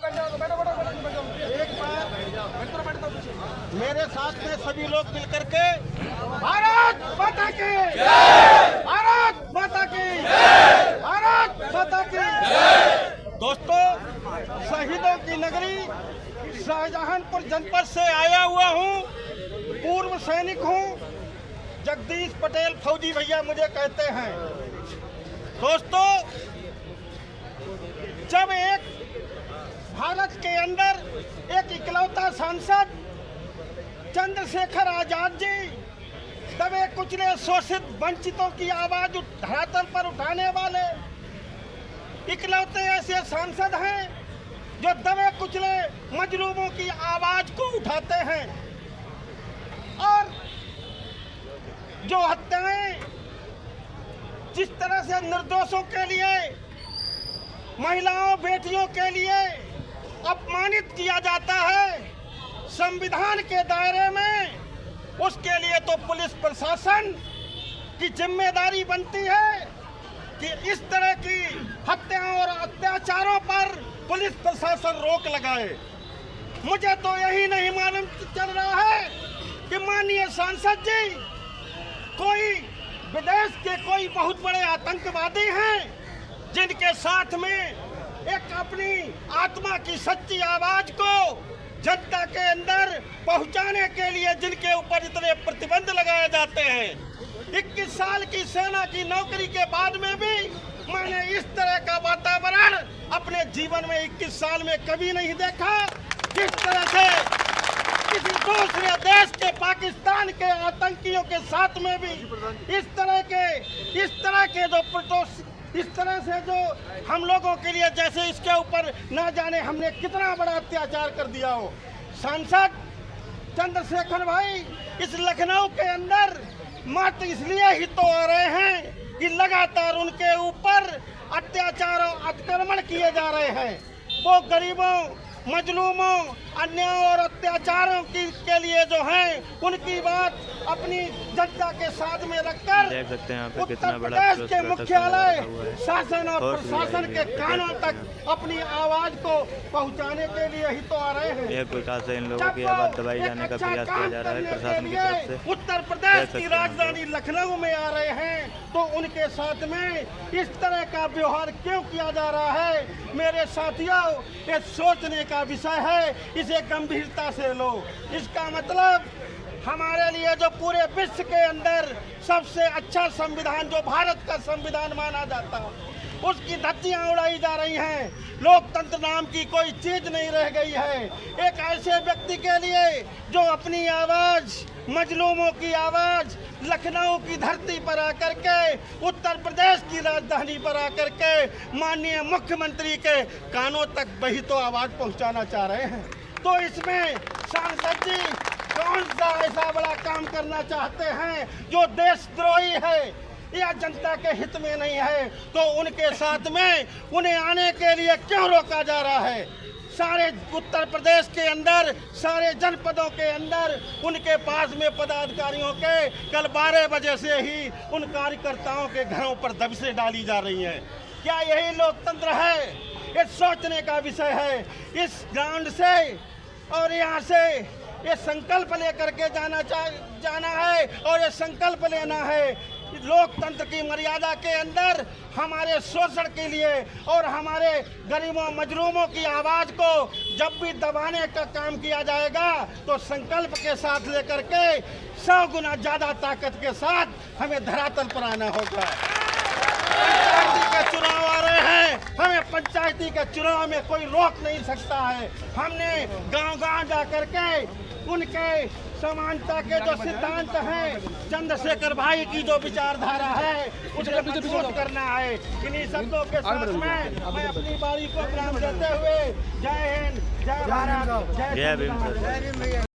एक बार मेरे साथ में सभी लोग मिलकर के भारत माता की भारत माता की भारत माता की। दोस्तों, शहीदों की नगरी शाहजहांपुर जनपद से आया हुआ हूँ, पूर्व सैनिक हूँ। जगदीश पटेल फौजी भैया मुझे कहते हैं। दोस्तों, जब एक भारत के अंदर एक इकलौता सांसद चंद्रशेखर आजाद जी दबे कुचले शोषित वंचितों की आवाज धरातल पर उठाने वाले इकलौते ऐसे सांसद हैं जो दबे कुचले मजलूमों की आवाज को उठाते हैं और जो हत्याएं जिस तरह से निर्दोषों के लिए, महिलाओं बेटियों के लिए अपमानित किया जाता है संविधान के दायरे में, उसके लिए तो पुलिस प्रशासन की जिम्मेदारी बनती है कि इस तरह की हत्याओं और अत्याचारों पर पुलिस प्रशासन रोक लगाए। मुझे तो यही नहीं मालूम चल रहा है कि माननीय सांसद जी कोई विदेश के कोई बहुत बड़े आतंकवादी हैं जिनके साथ में एक अपनी आत्मा की सच्ची आवाज को जनता के अंदर पहुंचाने के लिए जिनके ऊपर इतने प्रतिबंध लगाए जाते हैं। 21 साल की सेना की नौकरी के बाद में भी मैंने इस तरह का वातावरण अपने जीवन में 21 साल में कभी नहीं देखा। जिस तरह से किसी दूसरे देश के पाकिस्तान के आतंकियों के साथ में भी इस तरह से जो हम लोगों के लिए जैसे इसके ऊपर न जाने हमने कितना बड़ा अत्याचार कर दिया हो। सांसद चंद्रशेखर भाई इस लखनऊ के अंदर मात्र इसलिए ही तो आ रहे हैं कि लगातार उनके ऊपर अत्याचार और अतिक्रमण किए जा रहे हैं। वो गरीबों, मजलूमों, अन्याय और अत्याचारों के लिए जो है उनकी बात अपनी जनता के साथ में रखकर देख सकते हैं उत्तर प्रदेश के मुख्यालय, शासन और प्रशासन के कानों तक अपनी आवाज को पहुंचाने के लिए ही तो आ रहे हैं। एक प्रकार से इन लोगों की आवाज दबाई जाने का प्रयास किया जा रहा है प्रशासन की तरफ से। उत्तर प्रदेश की राजधानी लखनऊ में आ रहे हैं तो उनके साथ में इस तरह का व्यवहार क्यों किया जा रहा है? मेरे साथियों, ये सोचने का विषय है, इसे गंभीरता से लो। इसका मतलब हमारे लिए जो पूरे विश्व के अंदर सबसे अच्छा संविधान जो भारत का संविधान माना जाता है उसकी धज्जियां उड़ाई जा रही हैं। लोकतंत्र नाम की कोई चीज नहीं रह गई है। एक ऐसे व्यक्ति के लिए जो अपनी आवाज, मजलूमों की आवाज लखनऊ की धरती पर आकर के, उत्तर प्रदेश की राजधानी पर आकर के माननीय मुख्यमंत्री के कानों तक वही तो आवाज पहुंचाना चाह रहे हैं। तो इसमें सांसद जी कौन सा ऐसा बड़ा काम करना चाहते हैं जो देशद्रोही है या जनता के हित में नहीं है? तो उनके साथ में उन्हें आने के लिए क्यों रोका जा रहा है? सारे उत्तर प्रदेश के अंदर, सारे जनपदों के अंदर उनके पास में पदाधिकारियों के कल 12 बजे से ही उन कार्यकर्ताओं के घरों पर दबिशें डाली जा रही हैं। क्या यही लोकतंत्र है? ये सोचने का विषय है। इस ग्राउंड से और यहाँ से ये संकल्प लेकर के जाना है और ये संकल्प लेना है लोकतंत्र की मर्यादा के अंदर हमारे शोषण के लिए और हमारे गरीबों मजलूमों की आवाज को जब भी दबाने का काम किया जाएगा तो संकल्प के साथ लेकर के 100 गुना ज्यादा ताकत के साथ हमें धरातल पर आना होगा। पंचायती के चुनाव आ रहे हैं, हमें पंचायती के चुनाव में कोई रोक नहीं सकता है। हमने गांव-गांव जाकर के उनके समानता के जो सिद्धांत हैं, चंद्रशेखर भाई की जो विचारधारा है उसे मजबूत करना है। इन्हीं शब्दों के साथ में मैं अपनी बारी को विराम देते हुए जय हिंद, जय भारत, जय भीम।